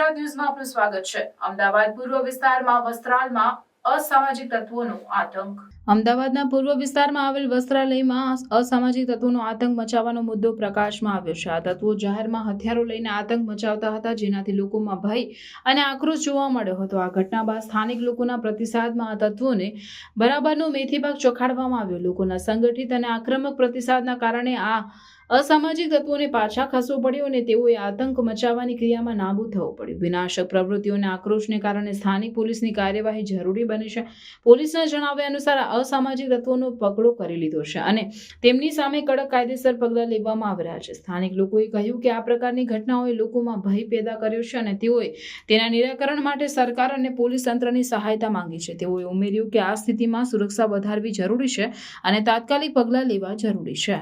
ગુજરાત ન્યૂઝમાં આપનું સ્વાગત છે। અમદાવાદ પૂર્વ વિસ્તારમાં વસ્ત્રાલમાં અસામાજિક તત્વોનો આતંક। અમદાવાદના પૂર્વ વિસ્તારમાં આવેલ વસ્ત્રાલયમાં અસામાજિક તત્વોનો આતંક મચાવવાનો મુદ્દો પ્રકાશમાં આવ્યો છે। આ તત્વો જાહેરમાં હથિયારો લઈને આતંક મચાવતા હતા, જેનાથી લોકોમાં ભય અને આક્રોશ જોવા મળ્યો હતો। આ ઘટના બાદ સ્થાનિક લોકોના પ્રતિસાદમાં આ તત્વોને બરાબરનો મેથીપાક ચખાડવામાં આવ્યો। લોકોના સંગઠિત અને આક્રમક પ્રતિસાદના કારણે આ અસામાજિક તત્વોને પાછા ખસવું પડ્યું અને તેઓએ આતંક મચાવવાની ક્રિયામાં નાબૂદ થવું પડ્યું। વિનાશક પ્રવૃત્તિઓના આક્રોશને કારણે સ્થાનિક પોલીસની કાર્યવાહી જરૂરી બની છે। પોલીસના જણાવ્યા અનુસાર અસામાજિક તત્વોનો પકડો કરી લીધો છે અને તેમની સામે કડક કાયદેસર પગલાં લેવામાં આવી રહ્યા છે। સ્થાનિક લોકોએ કહ્યું કે આ પ્રકારની ઘટનાઓએ લોકોમાં ભય પેદા કર્યો છે અને તેઓએ તેના નિરાકરણ માટે સરકાર અને પોલીસ તંત્રની સહાયતા માંગી છે। તેઓએ ઉમેર્યું કે આ સ્થિતિમાં સુરક્ષા વધારવી જરૂરી છે અને તાત્કાલિક પગલાં લેવા જરૂરી છે।